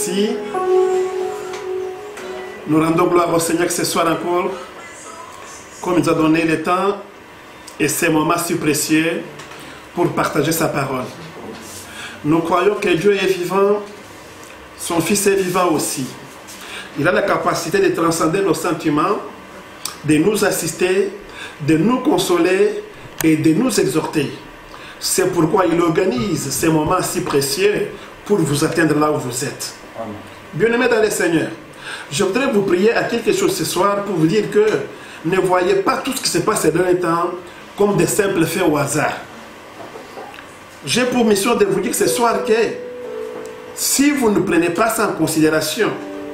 merci. Nous rendons gloire au Seigneur ce soir encore, comme il nous a donné le temps et ces moments si précieux pour partager sa parole. Nous croyons que Dieu est vivant, son Fils est vivant aussi. Il a la capacité de transcender nos sentiments, de nous assister, de nous consoler et de nous exhorter. C'est pourquoi il organise ces moments si précieux pour vous atteindre là où vous êtes. Bien-aimés dans le Seigneur, je voudrais vous prier à quelque chose ce soir pour vous dire que ne voyez pas tout ce qui se passe ces derniers temps comme des simples faits au hasard. J'ai pour mission de vous dire ce soir que si vous ne prenez pas ça en considération,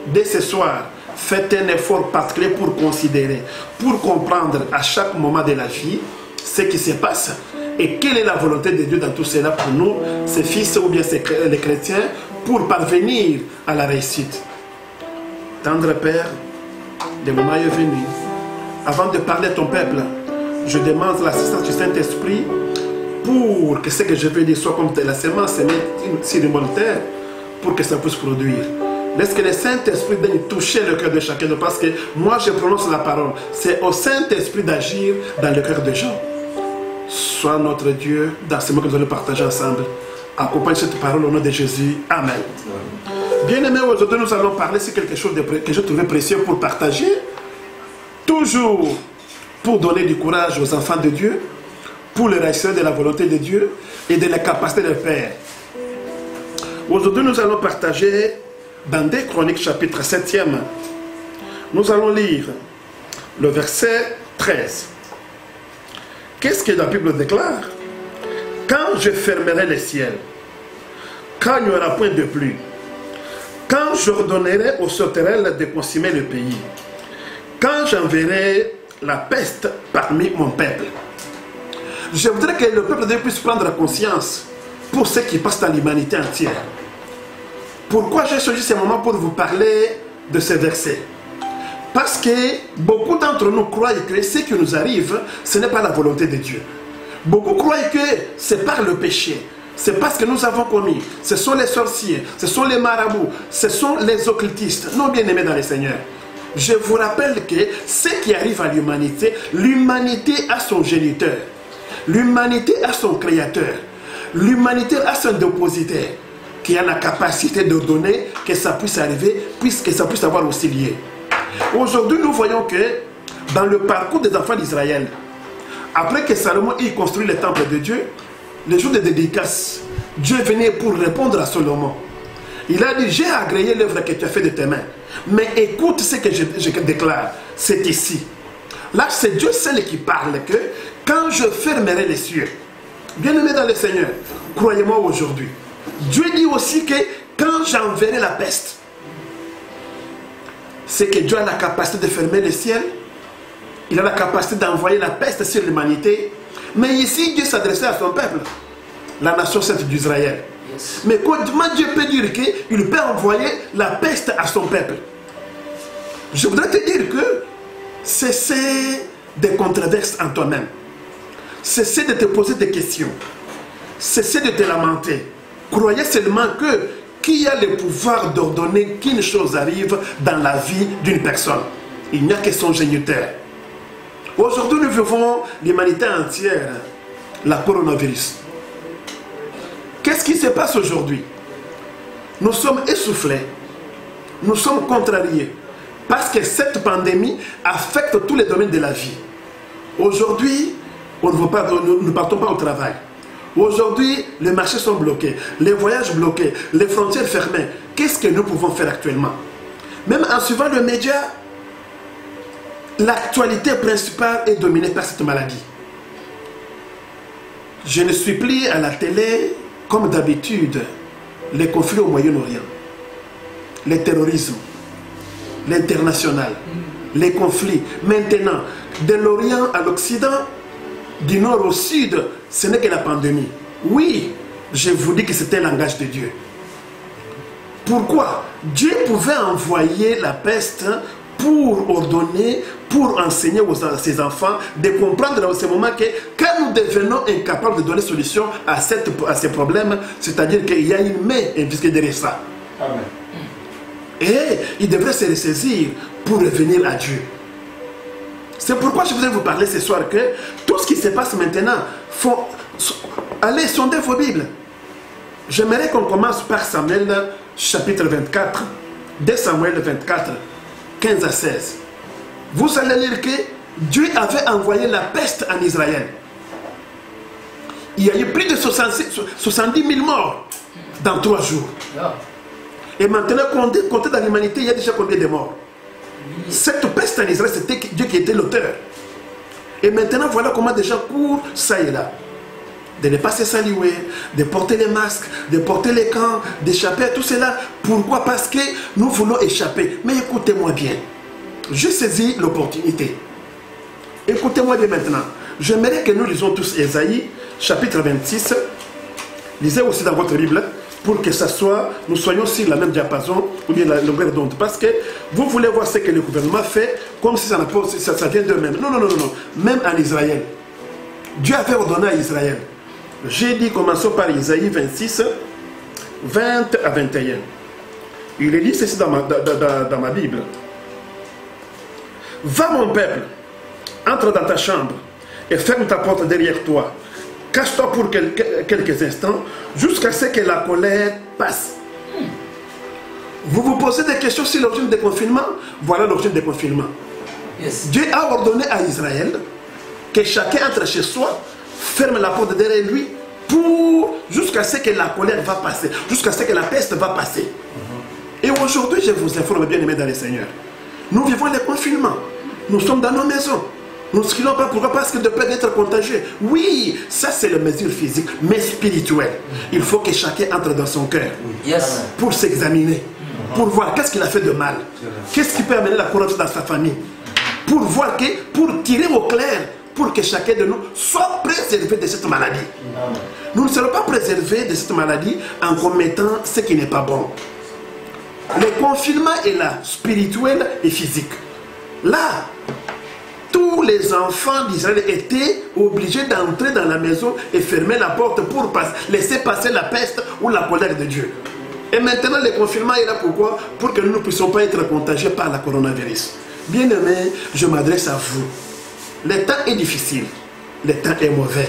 dès ce soir, faites un effort particulier pour considérer, pour comprendre à chaque moment de la vie ce qui se passe et quelle est la volonté de Dieu dans tout cela pour nous, ses fils ou bien les chrétiens, pour parvenir à la réussite. Tendre Père, le moment est venu. Avant de parler à ton peuple, je demande l'assistance du Saint-Esprit pour que ce que je veux dire soit comme la semence sur une bonne terre, pour que ça puisse produire. Laisse que le Saint-Esprit vienne toucher le cœur de chacun, parce que moi je prononce la parole. C'est au Saint-Esprit d'agir dans le cœur des gens. Sois notre Dieu dans ce moment que nous allons partager ensemble. Accompagne cette parole au nom de Jésus. Amen. Bien-aimés, aujourd'hui nous allons parler sur quelque chose que je trouvais précieux pour partager. Toujours pour donner du courage aux enfants de Dieu, pour le réussir de la volonté de Dieu et de la capacité de faire. Aujourd'hui nous allons partager dans 2 Chroniques chapitre 7e. Nous allons lire le verset 13. Qu'est-ce que la Bible déclare? Quand je fermerai les ciels, quand il n'y aura point de pluie, quand j'ordonnerai aux sauterelles de consumer le pays, quand j'enverrai la peste parmi mon peuple. Je voudrais que le peuple de Dieu puisse prendre conscience pour ce qui passe dans l'humanité entière. Pourquoi j'ai choisi ce moment pour vous parler de ce verset? Parce que beaucoup d'entre nous croient que ce qui nous arrive, ce n'est pas la volonté de Dieu. Beaucoup croient que c'est par le péché. C'est parce que nous avons commis. Ce sont les sorciers, ce sont les marabouts, ce sont les occultistes. Non, bien-aimés dans le Seigneur. Je vous rappelle que ce qui arrive à l'humanité a son géniteur. L'humanité a son créateur. L'humanité a son dépositaire qui a la capacité de donner que ça puisse arriver, puisque ça puisse avoir aussi lié. Aujourd'hui, nous voyons que dans le parcours des enfants d'Israël, après que Salomon ait construit le temple de Dieu, le jour de dédicace, Dieu venait pour répondre à Salomon. Il a dit, j'ai agréé l'œuvre que tu as fait de tes mains, mais écoute ce que je déclare, c'est ici. Là, c'est Dieu seul qui parle que quand je fermerai les cieux, bien-aimés dans le Seigneur, croyez-moi aujourd'hui, Dieu dit aussi que quand j'enverrai la peste, c'est que Dieu a la capacité de fermer le ciel, il a la capacité d'envoyer la peste sur l'humanité. Mais ici, Dieu s'adressait à son peuple, la nation sainte d'Israël. Yes. Mais comment Dieu peut dire qu'il peut envoyer la peste à son peuple? Je voudrais te dire que cessez de controverses en toi-même. Cessez de te poser des questions. Cessez de te lamenter. Croyez seulement qu'il y a le pouvoir d'ordonner qu'une chose arrive dans la vie d'une personne. Il n'y a que son géniteur. Aujourd'hui, nous vivons l'humanité entière, la coronavirus. Qu'est-ce qui se passe aujourd'hui? Nous sommes essoufflés, nous sommes contrariés, parce que cette pandémie affecte tous les domaines de la vie. Aujourd'hui, nous ne partons pas au travail. Aujourd'hui, les marchés sont bloqués, les voyages bloqués, les frontières fermées. Qu'est-ce que nous pouvons faire actuellement? Même en suivant le média, l'actualité principale est dominée par cette maladie. Je ne suis plus à la télé, comme d'habitude, les conflits au Moyen-Orient, le terrorisme, l'international, les conflits. Maintenant, de l'Orient à l'Occident, du Nord au Sud, ce n'est que la pandémie. Oui, je vous dis que c'était un langage de Dieu. Pourquoi? Dieu pouvait envoyer la peste pour ordonner, pour enseigner à ses enfants de comprendre dans ce moment que quand nous devenons incapables de donner solution à ces problèmes, c'est-à-dire qu'il y a une main invisible derrière ça. Amen. Et il devrait se ressaisir pour revenir à Dieu. C'est pourquoi je voudrais vous parler ce soir que tout ce qui se passe maintenant, allez sonder vos Bibles. J'aimerais qu'on commence par Samuel chapitre 24, 2 Samuel 24, 15 à 16. Vous allez lire que Dieu avait envoyé la peste en Israël. Il y a eu plus de 70 000 morts dans 3 jours. Et maintenant, comptez dans l'humanité, il y a déjà combien de morts? Cette peste en Israël, c'était Dieu qui était l'auteur. Et maintenant, voilà comment des gens courent ça et là. De ne pas se saluer, de porter les masques, de porter les camps, d'échapper à tout cela. Pourquoi? Parce que nous voulons échapper. Mais écoutez-moi bien. Je saisis l'opportunité. Écoutez-moi bien maintenant. J'aimerais que nous lisons tous Ésaïe, chapitre 26. Lisez aussi dans votre Bible, pour que ça soit, nous soyons sur la même diapason, ou bien la longueur d'onde. Parce que vous voulez voir ce que le gouvernement fait, comme si ça vient d'eux-mêmes. Non, non, non, non. Même en Israël. Dieu avait ordonné à Israël. J'ai dit, commençons par Isaïe 26, 20 à 21. Il est dit ceci dans ma Bible. Va mon peuple, entre dans ta chambre et ferme ta porte derrière toi. Cache-toi pour quelques instants jusqu'à ce que la colère passe. Vous vous posez des questions sur l'origine des confinements? Voilà l'origine des confinements. Yes. Dieu a ordonné à Israël que chacun entre chez soi, ferme la porte derrière lui, jusqu'à ce que la colère va passer, jusqu'à ce que la peste va passer. Et aujourd'hui, je vous informe, bien aimés dans le Seigneur, nous vivons les confinements. Nous sommes dans nos maisons. Nous ne scrilons pas. Pourquoi? Parce que de peur d'être contagieux. Oui, ça c'est la mesure physique, mais spirituelle. Il faut que chacun entre dans son cœur pour s'examiner, pour voir qu'est-ce qu'il a fait de mal, qu'est-ce qui peut amener la corruption dans sa famille, pour voir que, pour tirer au clair, pour que chacun de nous soit préservé de cette maladie. Nous ne serons pas préservés de cette maladie en commettant ce qui n'est pas bon. Le confinement est là, spirituel et physique. Là, tous les enfants d'Israël étaient obligés d'entrer dans la maison et fermer la porte pour laisser passer la peste ou la colère de Dieu. Et maintenant, le confinement est là pourquoi? Pour que nous ne puissions pas être contagiés par la coronavirus. Bien aimé, je m'adresse à vous. Le temps est difficile, le temps est mauvais.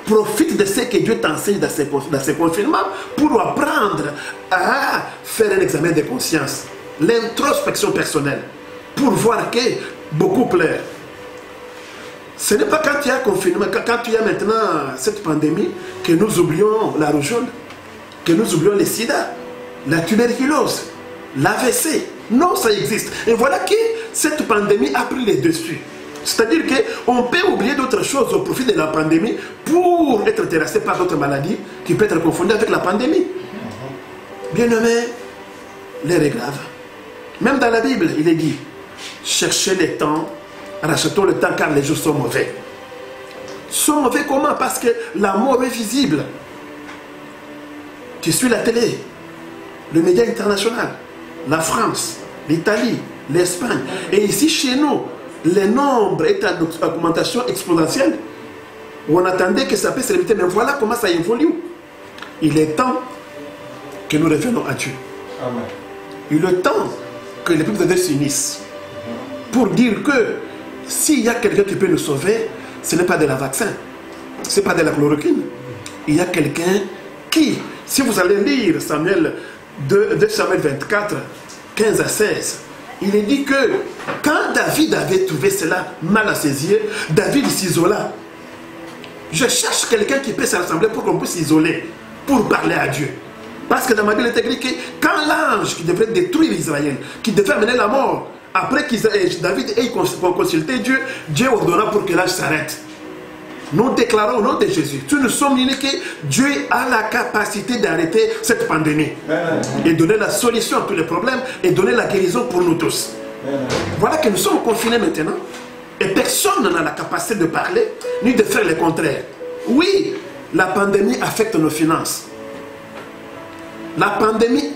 Profite de ce que Dieu t'enseigne dans ces confinements pour apprendre à faire un examen de conscience, l'introspection personnelle, pour voir que beaucoup pleurent. Ce n'est pas quand il y a confinement, quand il y a maintenant cette pandémie, que nous oublions la rougeole, que nous oublions le sida, la tuberculose, l'AVC. Non, ça existe. Et voilà que cette pandémie a pris les dessus. C'est-à-dire qu'on peut oublier d'autres choses au profit de la pandémie pour être intéressé par d'autres maladies qui peuvent être confondues avec la pandémie. Bien aimé, l'heure est grave. Même dans la Bible, il est dit, cherchez le temps, rachetons le temps car les jours sont mauvais. Sont mauvais comment? Parce que la mort est visible. Tu suis la télé, le média international, la France, l'Italie, l'Espagne. Et ici chez nous, le nombre est en augmentation exponentielle. On attendait que ça puisse se limiter, mais voilà comment ça évolue. Il est temps que nous revenons à Dieu. Amen. Il est temps que les peuples de Dieu s'unissent pour dire que s'il y a quelqu'un qui peut nous sauver, ce n'est pas de la vaccin, ce n'est pas de la chloroquine. Il y a quelqu'un qui, si vous allez lire Samuel 2 Samuel 24, 15 à 16, il est dit que quand David avait trouvé cela mal à ses yeux, David s'isola. Je cherche quelqu'un qui peut se rassembler pour qu'on puisse s'isoler, pour parler à Dieu. Parce que dans ma Bible, il est écrit que quand l'ange qui devrait détruire Israël, qui devait amener la mort, après que David ait consulté Dieu, Dieu ordonna pour que l'ange s'arrête. Nous déclarons au nom de Jésus, nous sommes unis que Dieu a la capacité d'arrêter cette pandémie. Et donner la solution à tous les problèmes et donner la guérison pour nous tous. Voilà que nous sommes confinés maintenant. Et personne n'a la capacité de parler, ni de faire le contraire. Oui, la pandémie affecte nos finances. La pandémie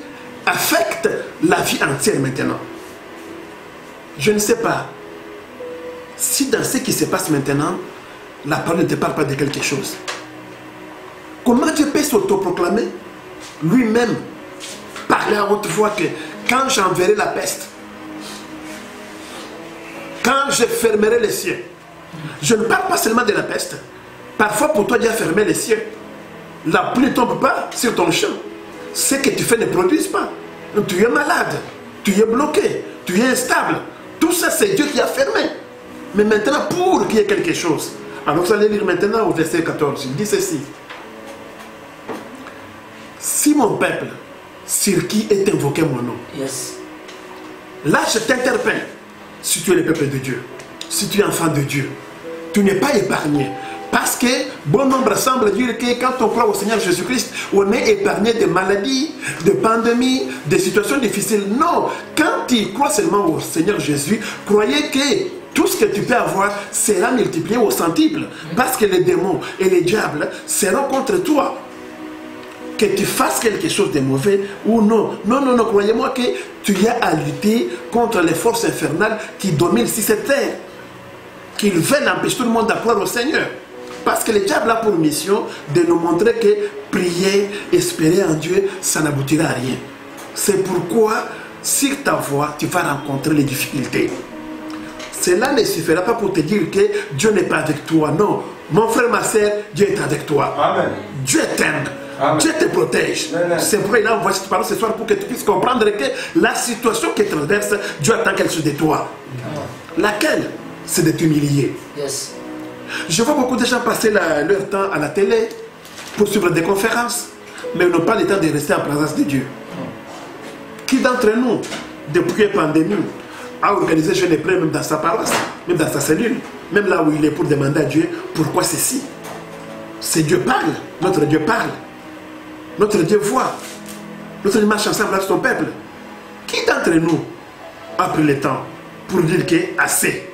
affecte la vie entière maintenant. Je ne sais pas si dans ce qui se passe maintenant, la parole ne te parle pas de quelque chose. Comment Dieu peut s'autoproclamer lui-même, parler à haute voix que quand j'enverrai la peste, quand je fermerai les cieux. Je ne parle pas seulement de la peste. Parfois pour toi Dieu a fermé les cieux. La pluie ne tombe pas sur ton champ. Ce que tu fais ne produise pas. Tu es malade, tu es bloqué, tu es instable. Tout ça c'est Dieu qui a fermé. Mais maintenant pour qu'il y ait quelque chose. Alors vous allez lire maintenant au verset 14. Il dit ceci. Si mon peuple, sur qui est invoqué mon nom, là je t'interpelle. Si tu es le peuple de Dieu, si tu es enfant de Dieu, tu n'es pas épargné. Parce que bon nombre semble dire que quand on croit au Seigneur Jésus-Christ, on est épargné de maladies, de pandémies, de situations difficiles. Non, quand tu crois seulement au Seigneur Jésus, croyez que tout ce que tu peux avoir sera multiplié au centuple. Parce que les démons et les diables seront contre toi. Que tu fasses quelque chose de mauvais ou non. Non, non, non, croyez-moi que tu as à lutter contre les forces infernales qui dominent sur cette terre. Qu'ils veulent empêcher tout le monde de croire au Seigneur. Parce que le diable a pour mission de nous montrer que prier, espérer en Dieu, ça n'aboutira à rien. C'est pourquoi, sur ta voie, tu vas rencontrer les difficultés. Cela ne suffira pas pour te dire que Dieu n'est pas avec toi. Non, mon frère, ma soeur, Dieu est avec toi. Amen. Dieu t'aime. Dieu te protège. C'est pourquoi il a envoyé cette parole ce soir pour que tu puisses comprendre que la situation que tu traverses, Dieu attend quelque chose de toi. Laquelle? C'est de t'humilier. Yes. Je vois beaucoup de gens passer leur temps à la télé pour suivre des conférences, mais ils n'ont pas le temps de rester en présence de Dieu. Qui d'entre nous, depuis la pandémie, a organisé jeûne et prière même dans sa paroisse, même dans sa cellule, même là où il est pour demander à Dieu pourquoi ceci? C'est Dieu parle, notre Dieu parle. Notre Dieu voit. Notre Dieu marche ensemble avec son peuple. Qui d'entre nous a pris le temps pour dire que assez?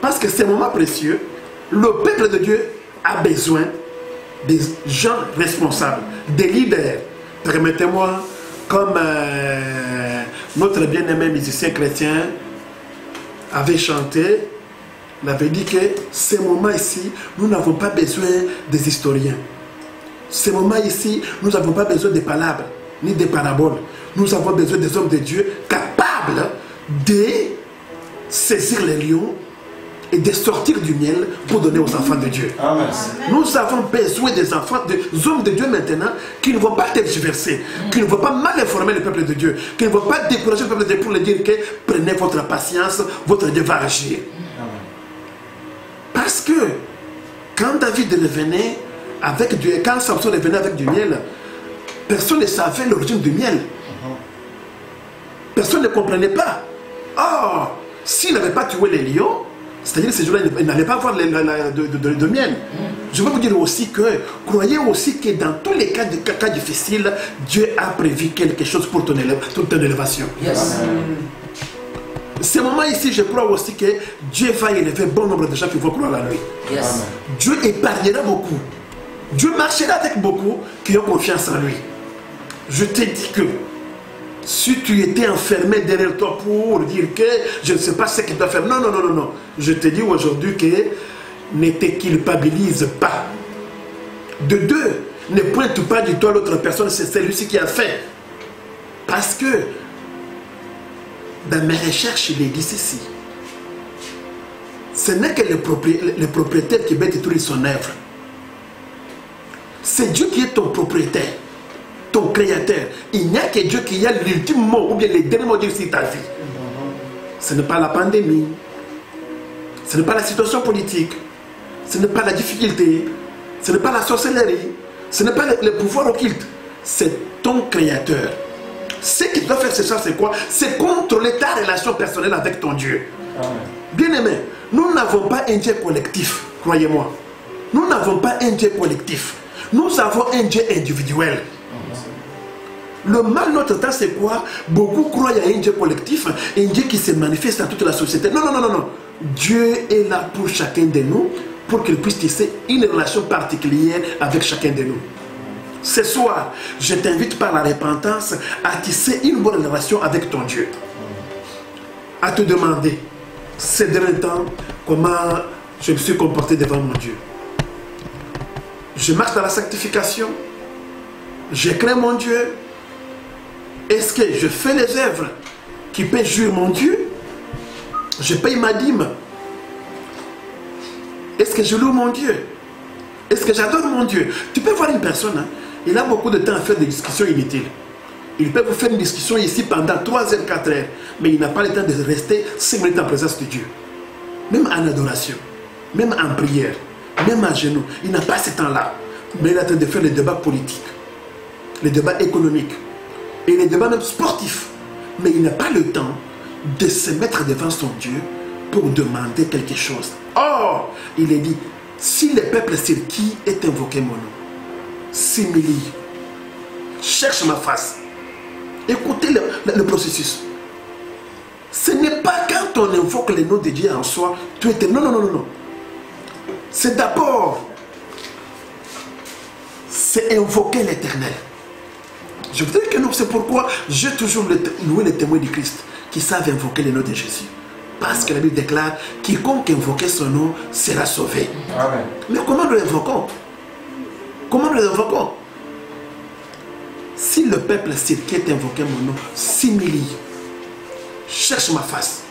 Parce que c'est un moment précieux. Le peuple de Dieu a besoin des gens responsables, des leaders. Permettez-moi, comme notre bien-aimé musicien chrétien avait chanté, il avait dit que ce moment ici, nous n'avons pas besoin des historiens. Ce moment ici, nous n'avons pas besoin des palabres, ni des paraboles. Nous avons besoin des hommes de Dieu capables de saisir les lions et de sortir du miel pour donner aux enfants de Dieu. Amen. Nous avons besoin des enfants, des hommes de Dieu maintenant qui ne vont pas tergiverser, qui ne vont pas mal informer le peuple de Dieu, qui ne vont pas décourager le peuple de Dieu pour leur dire que prenez votre patience, votre Dieu va agir. Amen. Parce que quand David revenait avec Dieu, quand Samson revenait avec du miel, personne ne savait l'origine du miel. Personne ne comprenait pas. Or, s'il n'avait pas tué les lions, c'est-à-dire que ces jours-là, il n'allait pas avoir de miel. Je veux vous dire aussi que, croyez aussi que dans tous les cas difficiles, Dieu a prévu quelque chose pour ton élévation. Yes. Ce moment ici, je crois aussi que Dieu va élever bon nombre de gens qui vont croire à lui. Yes. Dieu épargnera beaucoup. Dieu marchera avec beaucoup qui ont confiance en lui. Je te dis que si tu étais enfermé derrière toi pour dire que je ne sais pas ce qu'il doit faire, non, non, non, non, non. Je te dis aujourd'hui que ne te culpabilise pas. De deux, ne pointe pas du tout à l'autre personne, c'est celui-ci qui a fait. Parce que dans mes recherches, il est dit ceci. Ce n'est que le propriétaire qui va détruire son œuvre. C'est Dieu qui est ton propriétaire, ton créateur. Il n'y a que Dieu qui a l'ultime mot, ou bien les derniers mots de ta vie. Ce n'est pas la pandémie, ce n'est pas la situation politique, ce n'est pas la difficulté, ce n'est pas la sorcellerie, ce n'est pas le pouvoir occulte. C'est ton créateur. Ce qu'il doit faire ce soir, c'est quoi? C'est contrôler ta relation personnelle avec ton Dieu. Bien aimé, nous n'avons pas un Dieu collectif, croyez-moi. Nous n'avons pas un Dieu collectif. Nous avons un Dieu individuel. Le mal de notre temps, c'est quoi? Beaucoup croient à un Dieu collectif, un Dieu qui se manifeste dans toute la société. Non, non, non, non, non. Dieu est là pour chacun de nous, pour qu'il puisse tisser une relation particulière avec chacun de nous. Ce soir, je t'invite par la repentance à tisser une bonne relation avec ton Dieu. À te demander, ces derniers temps, comment je me suis comporté devant mon Dieu. Je marche dans la sanctification. Je crains mon Dieu. Est-ce que je fais les œuvres qui peuvent jouir mon Dieu? Je paye ma dîme. Est-ce que je loue mon Dieu? Est-ce que j'adore mon Dieu? Tu peux voir une personne, hein, il a beaucoup de temps à faire des discussions inutiles. Il peut vous faire une discussion ici pendant 3 heures, 4 heures, mais il n'a pas le temps de rester 5 minutes en présence de Dieu. Même en adoration, même en prière, même à genoux, il n'a pas ce temps-là. Mais il est en train de faire les débats politiques, les débats économiques et les débats même sportifs. Mais il n'a pas le temps de se mettre devant son Dieu pour demander quelque chose. Or, il est dit, si le peuple sur qui est invoqué mon nom s'humilie, cherche ma face, écoutez le processus. Ce n'est pas quand on invoque le nom de Dieu en soi, tu es... Non, non, non, non, non. C'est d'abord, c'est invoquer l'Éternel. Je veux dire que nous, c'est pourquoi j'ai toujours loué les témoins du Christ qui savent invoquer le nom de Jésus. Parce que la Bible déclare, quiconque invoquer son nom sera sauvé. Amen. Mais comment nous l'invoquons? Comment nous l'invoquons? Si le peuple sur qui est invoqué mon nom s'humilie, cherche ma face.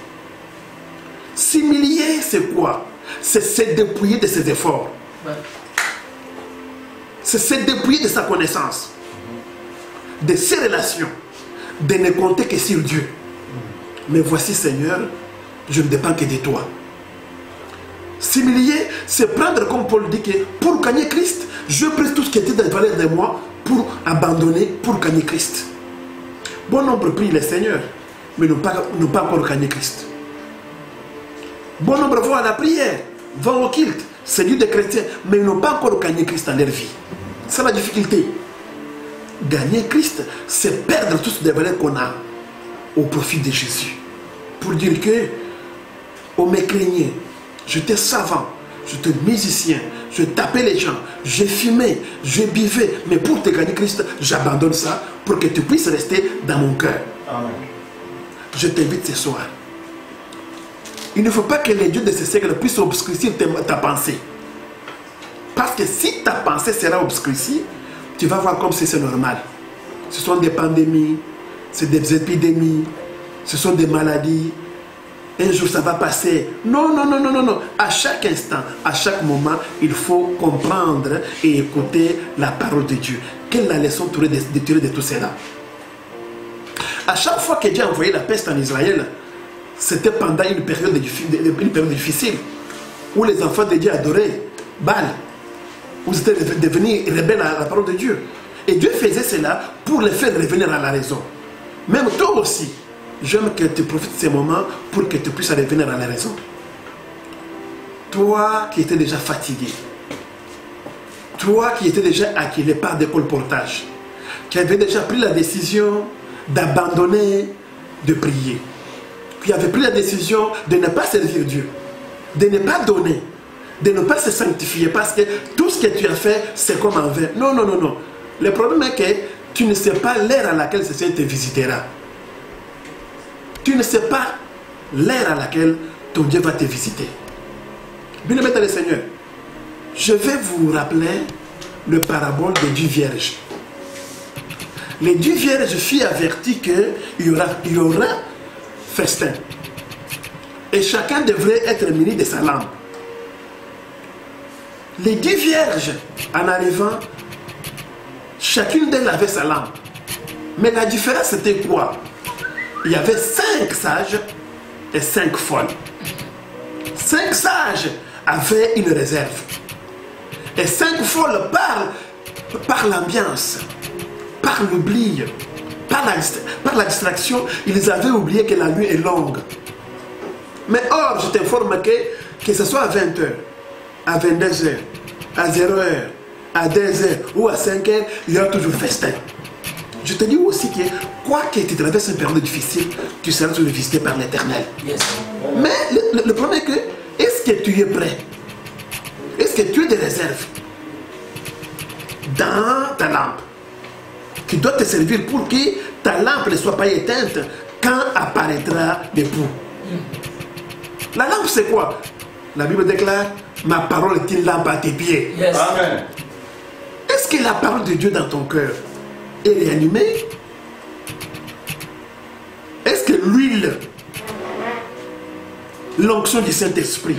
S'humilier, c'est quoi? C'est se dépouiller de ses efforts. Ouais. C'est se dépouiller de sa connaissance, de ses relations, de ne compter que sur Dieu. Mais voici, Seigneur, je ne dépends que de toi. S'humilier, c'est prendre, comme Paul dit, que pour gagner Christ, je presse tout ce qui était dans la valeur de moi pour abandonner, pour gagner Christ. Bon nombre prient le Seigneur, mais n'ont pas encore gagné Christ. Bon nombre vont à la prière, vont au culte, c'est Dieu des chrétiens, mais ils n'ont pas encore gagné Christ dans leur vie. C'est la difficulté. Gagner Christ, c'est perdre toutes les valeurs qu'on a au profit de Jésus. Pour dire que, on me craignait, j'étais savant, j'étais musicien, je tapais les gens, je fumais, je buvais, mais pour te gagner Christ, j'abandonne ça pour que tu puisses rester dans mon cœur. Amen. Je t'invite ce soir. Il ne faut pas que les dieux de ce siècle puissent obscurcir ta pensée. Parce que si ta pensée sera obscurcie, tu vas voir comme si c'est normal. Ce sont des pandémies, c'est des épidémies, ce sont des maladies. Un jour ça va passer. Non, non, non, non, non, non. À chaque instant, à chaque moment, il faut comprendre et écouter la parole de Dieu. Quelle est la leçon de tirer de tout cela? À chaque fois que Dieu a envoyé la peste en Israël, c'était pendant une période difficile où les enfants de Dieu adoraient Baal, où ils étaient devenus rebelles à la parole de Dieu. Et Dieu faisait cela pour les faire revenir à la raison. Même toi aussi, j'aime que tu profites de ces moments pour que tu puisses revenir à la raison. Toi qui étais déjà fatigué, toi qui étais déjà acculé par des colportages, qui avait déjà pris la décision d'abandonner de prier, qui avait pris la décision de ne pas servir Dieu, de ne pas donner, de ne pas se sanctifier, parce que tout ce que tu as fait, c'est comme en vain. Non, non, non, non. Le problème est que tu ne sais pas l'heure à laquelle ce Seigneur te visitera. Tu ne sais pas l'heure à laquelle ton Dieu va te visiter. Bien-aimé dans le Seigneur, je vais vous rappeler le parabole des 10 vierges. Les 10 vierges furent averties qu'il y aura festin. Et chacun devrait être muni de sa lampe. Les 10 vierges, en arrivant, chacune d'elles avait sa lampe. Mais la différence c'était quoi? Il y avait 5 sages et 5 folles. 5 sages avaient une réserve. Et 5 folles par l'ambiance, par l'oubli, par la distraction, ils avaient oublié que la nuit est longue. Mais or, je t'informe que ce soit à 20h, à 22h, à 0h, à 2h ou à 5h, il y aura toujours festin. Je te dis aussi que, quoi que tu traverses une période difficile, tu seras toujours visité par l'Éternel. Yes. Mais le problème est que, est-ce que tu es prêt? Est-ce que tu as des réserves dans ta lampe qui doit te servir pour que ta lampe ne soit pas éteinte quand apparaîtra l'époux? La lampe c'est quoi? La Bible déclare, ma parole est une lampe à tes pieds. Yes. Amen. Est-ce que la parole de Dieu dans ton cœur est réanimée? l'onction du Saint-Esprit.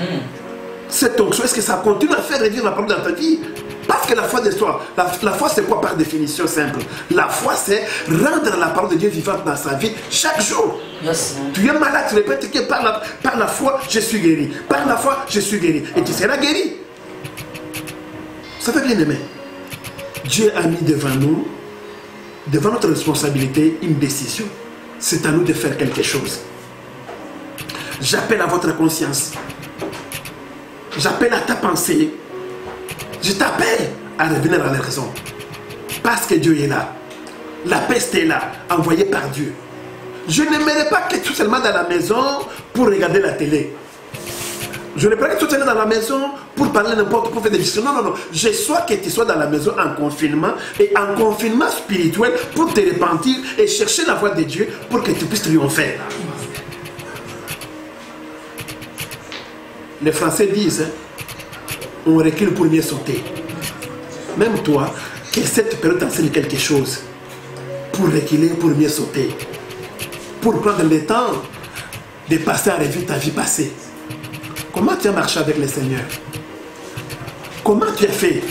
Cette onction, est-ce que ça continue à faire revivre la parole dans ta vie? Parce que la foi de soi, la foi c'est quoi par définition simple? La foi c'est rendre la parole de Dieu vivante dans sa vie chaque jour. Yes. Tu es malade, tu répètes que par la foi je suis guéri. Par la foi je suis guéri. Et tu seras guéri. Ça fait bien aimé. Dieu a mis devant nous, devant notre responsabilité, une décision. C'est à nous de faire quelque chose. J'appelle à votre conscience. J'appelle à ta pensée. Je t'appelle à revenir à la raison. Parce que Dieu est là. La peste est là, envoyée par Dieu. Je n'aimerais pas que tu sois seulement dans la maison pour regarder la télé. Je n'aimerais pas que tu sois dans la maison pour parler n'importe quoi, pour faire des discussions. Non, non, non. Je souhaite que tu sois dans la maison en confinement et en confinement spirituel pour te repentir et chercher la voie de Dieu pour que tu puisses triompher. Les Français disent, on recule pour mieux sauter. Même toi, que cette période t'enseigne quelque chose. Pour reculer, pour mieux sauter. Pour prendre le temps de passer à revue ta vie passée. Comment tu as marché avec le Seigneur? Comment tu as fait?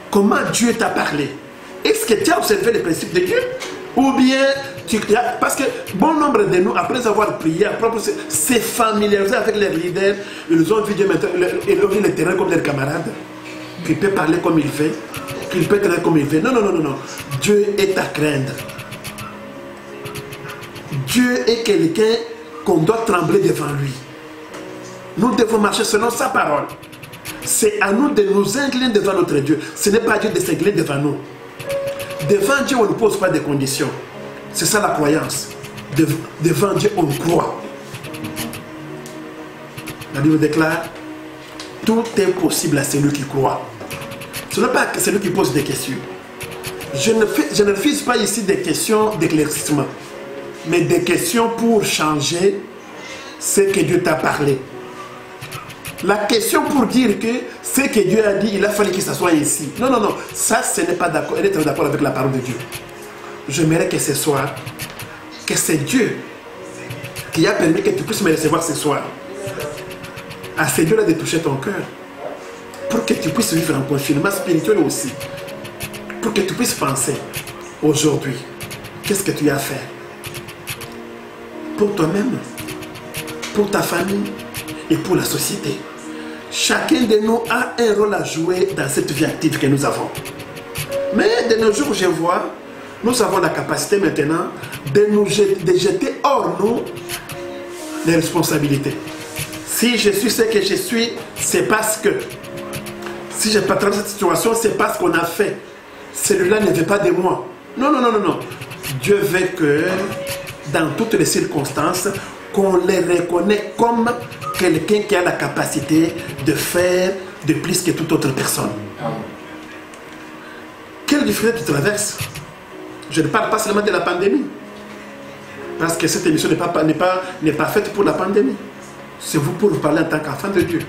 Comment Dieu t'a parlé? Est-ce que tu as observé les principes de Dieu? Ou bien, parce que bon nombre de nous, après avoir prié, après s'est familiarisé avec les leaders, ils ont vu Dieu maintenant, ils ont vu le terrain comme leurs camarades, qu'il peut parler comme il veut, qu'il peut être comme il veut. Non, non, non, non, non. Dieu est à craindre. Dieu est quelqu'un qu'on doit trembler devant lui. Nous devons marcher selon sa parole. C'est à nous de nous incliner devant notre Dieu. Ce n'est pas à Dieu de s'incliner devant nous. Devant Dieu, on ne pose pas de conditions. C'est ça la croyance. Devant Dieu, on croit. La Bible déclare, tout est possible à celui qui croit. Ce n'est pas celui qui pose des questions. Je ne refuse pas ici des questions d'éclaircissement, mais des questions pour changer ce que Dieu t'a parlé. La question pour dire que ce que Dieu a dit, il a fallu que ça soit ici. Non, non, non. Ça, ce n'est pas d'accord. Elle est très d'accord avec la parole de Dieu. J'aimerais que ce soir, que c'est Dieu qui a permis que tu puisses me recevoir ce soir. À ce Dieu-là de toucher ton cœur. Pour que tu puisses vivre un confinement spirituel aussi. Pour que tu puisses penser aujourd'hui, qu'est-ce que tu as à faire? Pour toi-même, pour ta famille et pour la société. Chacun de nous a un rôle à jouer dans cette vie active que nous avons. Mais de nos jours, je vois, nous avons la capacité maintenant de jeter hors nous les responsabilités. Si je suis ce que je suis, c'est parce que. Si je partage cette situation, c'est parce qu'on a fait. Celui-là ne veut pas de moi. Non, non, non, non, non. Dieu veut que, dans toutes les circonstances, qu'on les reconnaisse comme quelqu'un qui a la capacité de faire de plus que toute autre personne. Quelle difficulté tu traverses? Je ne parle pas seulement de la pandémie. Parce que cette émission n'est pas faite pour la pandémie. C'est vous pour vous parler en tant qu'enfant de Dieu.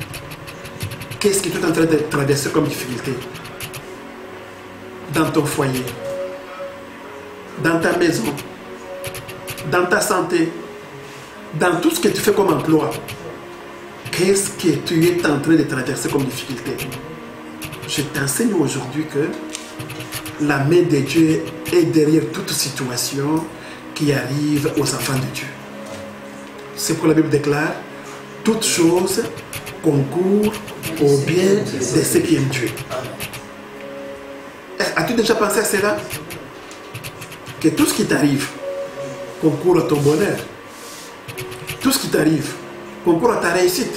Qu'est-ce que tu es en train de traverser comme difficulté? Dans ton foyer, dans ta maison, dans ta santé, dans tout ce que tu fais comme emploi. Qu'est-ce que tu es en train de traverser comme difficulté? Je t'enseigne aujourd'hui que la main de Dieu est derrière toute situation qui arrive aux enfants de Dieu. C'est pourquoi la Bible déclare, toute chose concourt au bien de ceux qui aiment Dieu. As-tu déjà pensé à cela? Que tout ce qui t'arrive concourt à ton bonheur. Tout ce qui t'arrive concourt à ta réussite.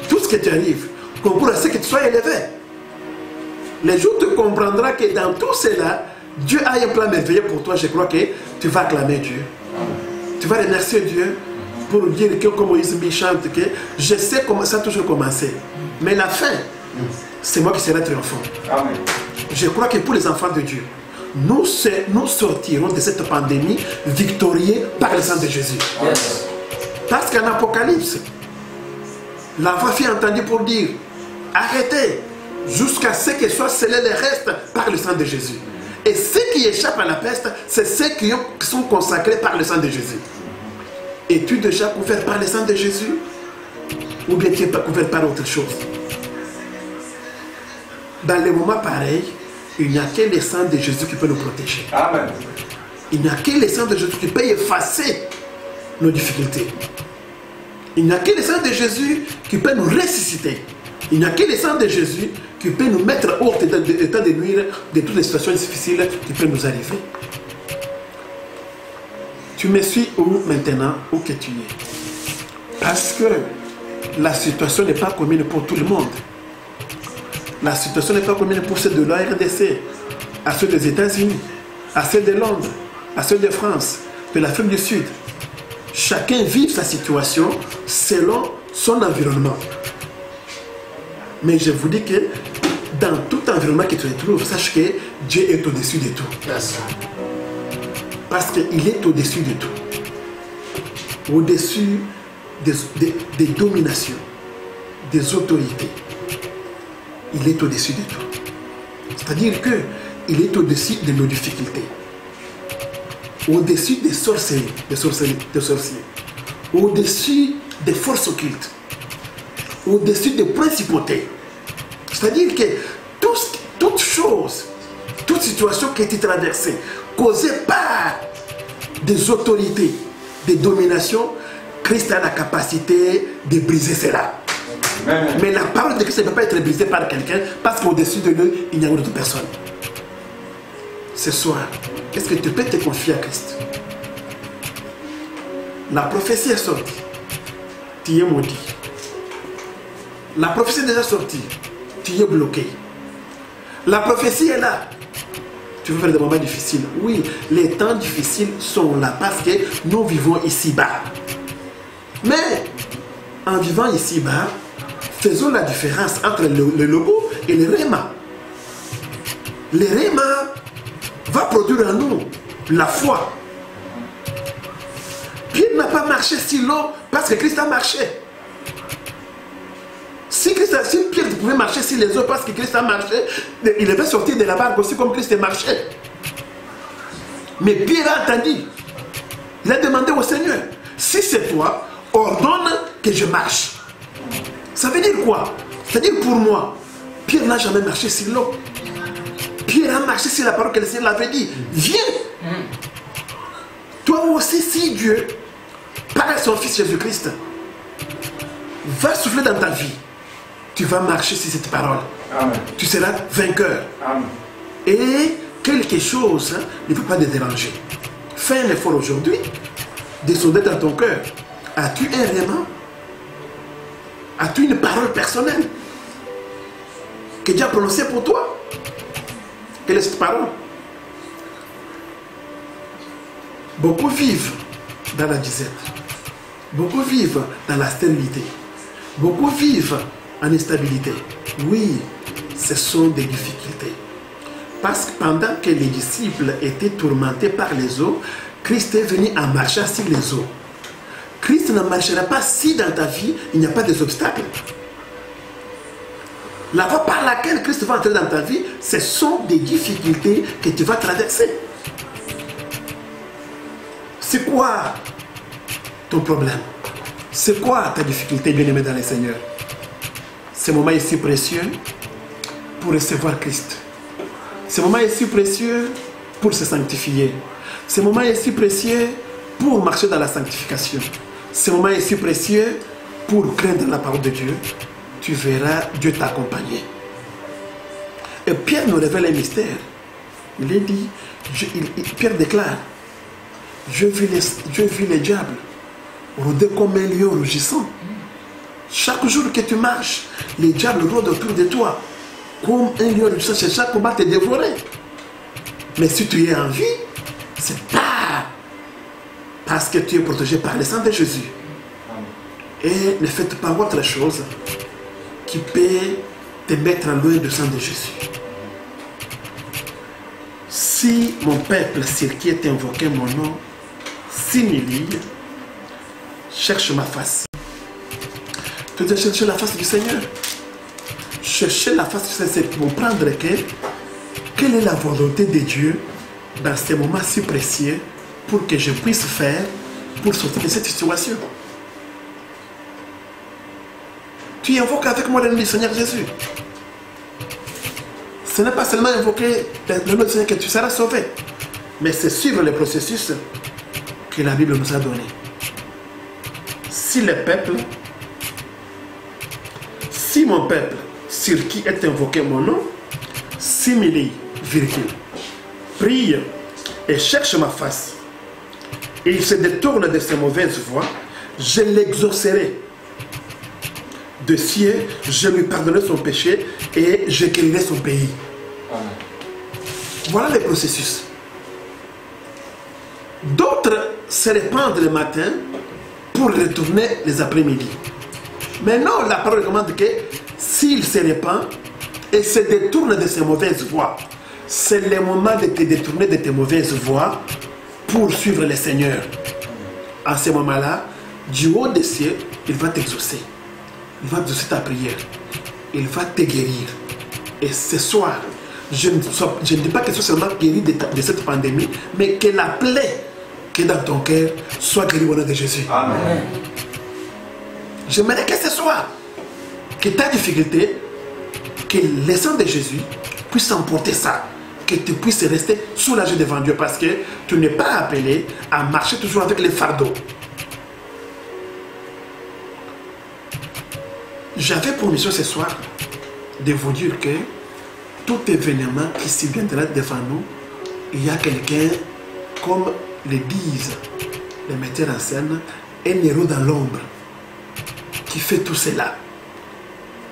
Tout ce qui t'arrive concourt à ce que tu sois élevé. Les jours tu comprendras que dans tout cela, Dieu a un plan merveilleux pour toi. Je crois que tu vas acclamer Dieu. Tu vas remercier Dieu pour dire que comme Moïse chante que je sais comment ça a toujours commencé. Mais la fin, c'est moi qui serai triomphant. Amen. Je crois que pour les enfants de Dieu, nous sortirons de cette pandémie victorieux par le sang de Jésus. Yes. Parce qu'en Apocalypse, la voix fut entendue pour dire, arrêtez jusqu'à ce que soit scellé le reste par le sang de Jésus. Et ceux qui échappent à la peste, c'est ceux qui sont consacrés par le sang de Jésus. Es-tu déjà couvert par le sang de Jésus? ou bien tu es pas couvert par autre chose. Dans les moments pareils, il n'y a que le sang de Jésus qui peut nous protéger. Amen. Il n'y a que le sang de Jésus qui peut effacer nos difficultés. Il n'y a que le sang de Jésus qui peut nous ressusciter. Il n'y a que le sang de Jésus qui peut nous mettre hors d'état de nuire de toutes les situations difficiles qui peuvent nous arriver. Tu me suis où maintenant, où que tu es? Parce que la situation n'est pas commune pour tout le monde. La situation n'est pas commune pour ceux de la RDC, à ceux des États-Unis, à ceux de Londres, à ceux de France, de l'Afrique du Sud. Chacun vit sa situation selon son environnement. Mais je vous dis que dans tout environnement que tu te trouves, sache que Dieu est au-dessus de tout. Yes. Parce qu'il est au-dessus de tout. Au-dessus des dominations, des autorités. Il est au-dessus de tout. C'est-à-dire qu'il est au-dessus de nos difficultés. Au-dessus des sorciers, au-dessus des forces occultes, au-dessus des principautés. C'est-à-dire que toute chose, toute situation qui a été traversée, causée par des autorités, des dominations, Christ a la capacité de briser cela. Amen. Mais la parole de Christ ne peut pas être brisée par quelqu'un parce qu'au-dessus de lui, il n'y a autre personne. Ce soir, est-ce que tu peux te confier à Christ? La prophétie est sortie. Tu es maudit. La prophétie est déjà sortie. Tu es bloqué. La prophétie est là. Tu veux faire des moments difficiles. Oui, les temps difficiles sont là parce que nous vivons ici-bas. Mais en vivant ici-bas, faisons la différence entre le logo et le réma. Le réma va produire en nous la foi. Pierre n'a pas marché si long parce que Christ a marché. Si Pierre pouvait marcher sur les eaux parce que Christ a marché, il avait sorti de la barque aussi comme Christ marchait. Mais Pierre a attendu. Il a demandé au Seigneur, si c'est toi, ordonne que je marche. Ça veut dire quoi? C'est-à-dire pour moi, Pierre n'a jamais marché sur l'eau. Pierre a marché sur la parole que le Seigneur l'avait dit. Viens. Toi aussi, si Dieu, par son Fils Jésus-Christ, va souffler dans ta vie, tu vas marcher sur cette parole. Amen. Tu seras vainqueur. Amen. Et quelque chose ne peut pas te déranger. Fais un effort aujourd'hui de sonder dans ton cœur. As-tu un réma? As-tu une parole personnelle que Dieu a prononcée pour toi? Quelle est cette parole? Beaucoup vivent dans la disette. Beaucoup vivent dans la stérilité. Beaucoup vivent en instabilité. Oui, ce sont des difficultés. Parce que pendant que les disciples étaient tourmentés par les eaux, Christ est venu en marchant sur les eaux. Christ ne marchera pas si dans ta vie, il n'y a pas d'obstacles. La voie par laquelle Christ va entrer dans ta vie, ce sont des difficultés que tu vas traverser. C'est quoi ton problème? C'est quoi ta difficulté, bien-aimé dans le Seigneur? Ce moment est si précieux pour recevoir Christ. Ce moment est si précieux pour se sanctifier. Ce moment est si précieux pour marcher dans la sanctification. Ce moment est si précieux pour craindre la parole de Dieu. Tu verras Dieu t'accompagner. Et Pierre nous révèle un mystère. Il est dit, Pierre déclare, je vis les diables rôder comme un lion rugissant. Chaque jour que tu marches, les diables rôdent autour de toi comme un lion rugissant. C'est chaque combat te dévorer. Mais si tu es en vie, c'est pas parce que tu es protégé par le sang de Jésus. Et ne faites pas autre chose qui peut te mettre loin du sang de Jésus. Si mon peuple sur qui est invoqué mon nom s'humilie, cherche ma face. Tu dois chercher la face du Seigneur. Chercher la face du Seigneur, c'est comprendre quelle est la volonté de Dieu dans ces moments si précieux pour que je puisse faire pour sortir de cette situation. tu invoques avec moi le nom du Seigneur Jésus. Ce n'est pas seulement invoquer le nom du Seigneur que tu seras sauvé, mais c'est suivre le processus que la Bible nous a donné. Si mon peuple, sur qui est invoqué mon nom, s'humilie, prie et cherche ma face, et il se détourne de ses mauvaises voies, je l'exaucerai. De cieux, je lui pardonnerai son péché et je guérirai son pays. Amen. Voilà le processus. D'autres se répandent le matin pour retourner les après-midi. Mais non, la parole recommande que s'il se répand et se détourne de ses mauvaises voies, c'est le moment de te détourner de tes mauvaises voies pour suivre le Seigneur. En ce moment-là, du haut des cieux, il va t'exaucer. Il va exaucer ta prière. Il va te guérir. Et ce soir, je ne dis pas que tu sois seulement guéri de cette pandémie, mais que la plaie qui est dans ton cœur soit guérie au nom de Jésus. Amen. J'aimerais que ce soir, que ta difficulté, que le sang de Jésus puisse emporter ça. Que tu puisses rester soulagé devant Dieu parce que tu n'es pas appelé à marcher toujours avec les fardeaux. J'avais pour mission ce soir de vous dire que tout événement qui s'y viendra devant nous, il y a quelqu'un, comme le disent les metteurs en scène, un héros dans l'ombre qui fait tout cela.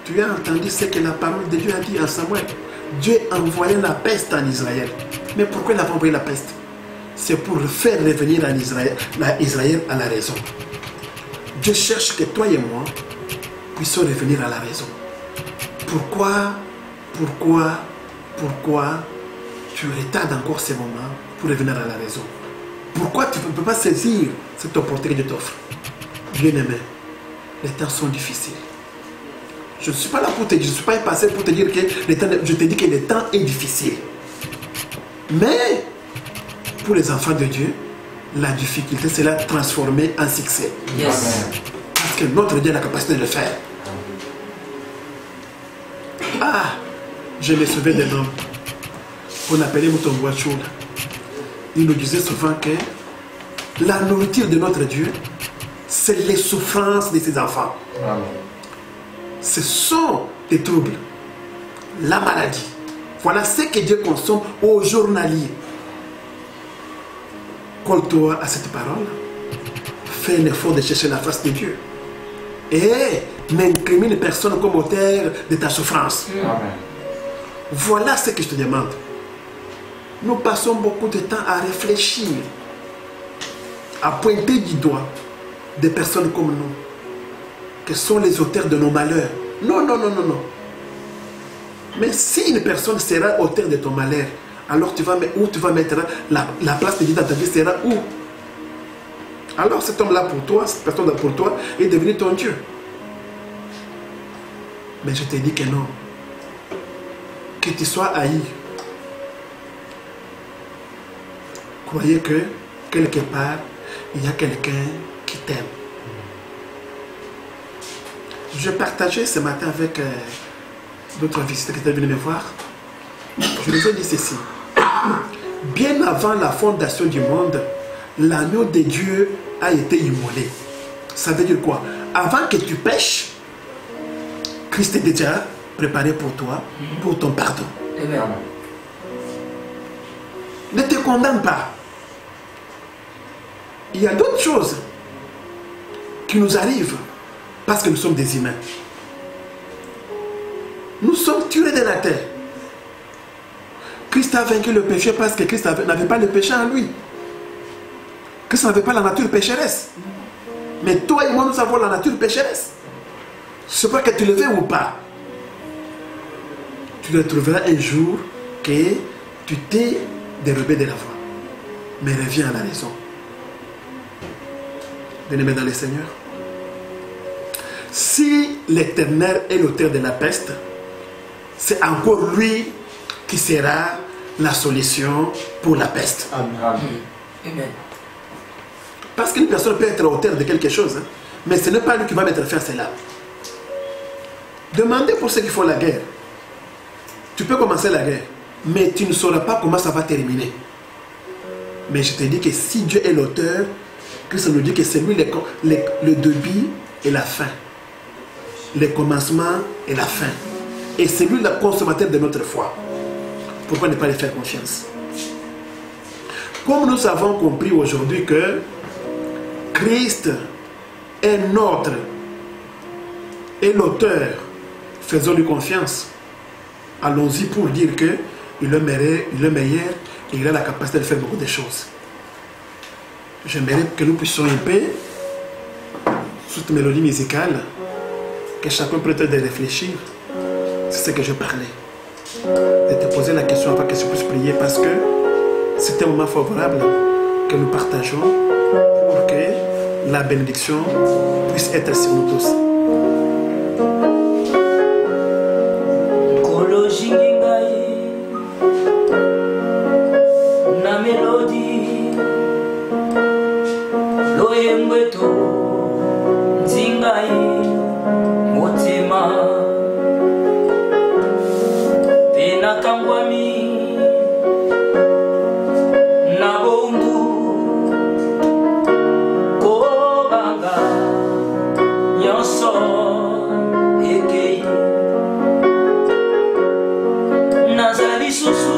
Tu as entendu ce que la parole de Dieu a dit en Samuel. Dieu a envoyé la peste en Israël. Mais pourquoi il a envoyé la peste? C'est pour faire revenir en Israël à la raison. Dieu cherche que toi et moi puissions revenir à la raison. Pourquoi tu retardes encore ces moments pour revenir à la raison? Pourquoi tu ne peux pas saisir cette opportunité que Dieu t'offre? Bien-aimé, les temps sont difficiles. Je ne suis pas là pour te dire, je ne suis pas passé pour te dire que je te dis que le temps est difficile. Mais pour les enfants de Dieu, la difficulté, c'est la transformer en succès. Yes. Parce que notre Dieu a la capacité de le faire. Ah, je me souviens d'un homme qu'on appelait Mutombo Achula. Il nous disait souvent que la nourriture de notre Dieu, c'est les souffrances de ses enfants. Amen. Ce sont des troubles, la maladie. Voilà ce que Dieu consomme au journalier. Colle-toi à cette parole. Fais un effort de chercher la face de Dieu. Et n'incrimine personne comme auteur de ta souffrance. Amen. Voilà ce que je te demande. Nous passons beaucoup de temps à réfléchir, à pointer du doigt des personnes comme nous, qui sont les auteurs de nos malheurs. Non, non, non, non, non. Mais si une personne sera auteur de ton malheur, alors où tu vas mettre la place de Dieu dans ta vie sera où? Alors cet homme-là pour toi, cette personne-là pour toi, est devenu ton Dieu. Mais je te dis que non. Que tu sois haï. Croyez que quelque part, il y a quelqu'un qui t'aime. Je partageais ce matin avec d'autres visiteurs qui étaient venus me voir. Je les ai dit ceci. Bien avant la fondation du monde, l'agneau de Dieu a été immolé. Ça veut dire quoi? Avant que tu pêches, Christ est déjà préparé pour toi, pour ton pardon. Amen. Ne te condamne pas. Il y a d'autres choses qui nous arrivent parce que nous sommes des humains. Nous sommes tués de la terre. Christ a vaincu le péché parce que Christ n'avait pas le péché en lui. Christ n'avait pas la nature pécheresse. Mais toi et moi, nous avons la nature pécheresse. Je ne sais pas que tu le veux ou pas. Tu le trouveras un jour que tu t'es dérobé de la voie. Mais reviens à la raison. Bien-aimé dans le Seigneur. Si l'Éternel est l'auteur de la peste, c'est encore lui qui sera la solution pour la peste. Amen. Amen. Parce qu'une personne peut être auteur de quelque chose, hein, mais ce n'est pas lui qui va mettre fin à cela. Demandez pour ceux qui font la guerre. Tu peux commencer la guerre, mais tu ne sauras pas comment ça va terminer. Mais je te dis que si Dieu est l'auteur, Christ nous dit que c'est lui le début et la fin. Le commencement et la fin. Et c'est lui le consommateur de notre foi. Pourquoi ne pas lui faire confiance? Comme nous avons compris aujourd'hui que Christ est notre et l'auteur, faisons-lui confiance. Allons-y pour dire qu'il est meilleur et il a la capacité de faire beaucoup de choses. J'aimerais que nous puissions un peu, sous cette mélodie musicale, que chacun peut de réfléchir. C'est ce que je parlais. De te poser la question avant que je puisse prier parce que c'est un moment favorable que nous partageons pour que la bénédiction puisse être sur nous tous. Na melodi loyembeto nzingai motima tena kangwami na bombu kobanga nyonso ekei nazali susu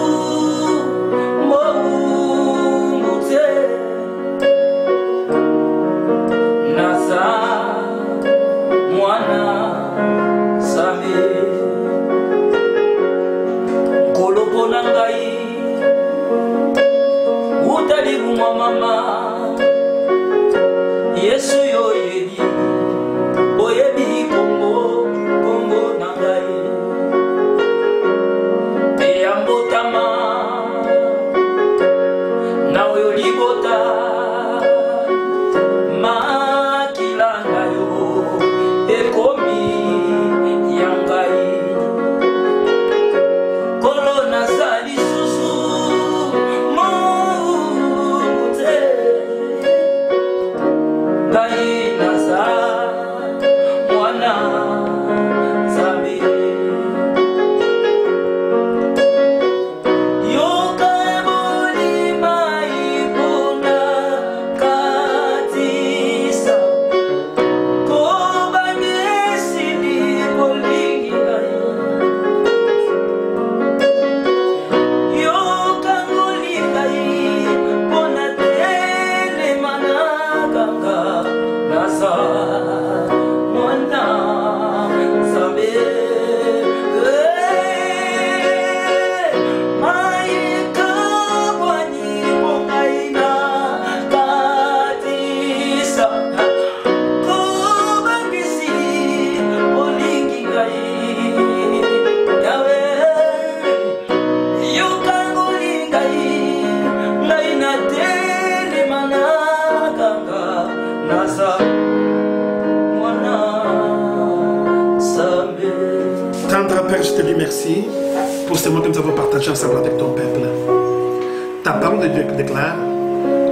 mama Yesu yo yebi oyebi Kongo Kongo nangai te ambotama na oyo libota makilanga yo ekomi yangai kolona zali susu Père, je te dis merci pour ce moment que nous avons partagé ensemble avec ton peuple. Ta parole de Dieu déclare: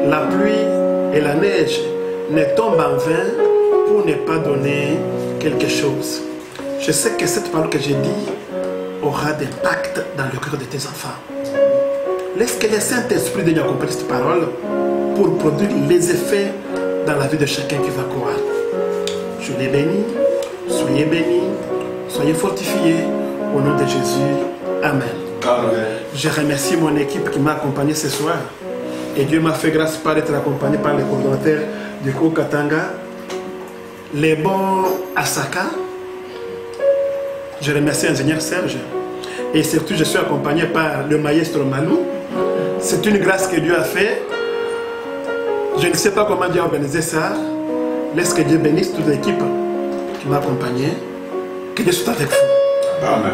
la pluie et la neige ne tombent en vain pour ne pas donner quelque chose. Je sais que cette parole que j'ai dit aura d'impact dans le cœur de tes enfants. Laisse que le Saint-Esprit de Dieu accompagne cette parole pour produire les effets dans la vie de chacun qui va croire. Je les bénis, soyez fortifiés au nom de Jésus. Amen. Amen. Je remercie mon équipe qui m'a accompagné ce soir. Et Dieu m'a fait grâce par être accompagné par les coordonnateurs du Cours Katanga, les bons Asaka. Je remercie l'ingénieur Serge. Et surtout, je suis accompagné par le maestro Malou. C'est une grâce que Dieu a fait. Je ne sais pas comment Dieu a organisé ça. Laisse que Dieu bénisse toute l'équipe qui m'a accompagné. Que Dieu soit avec vous. Amen.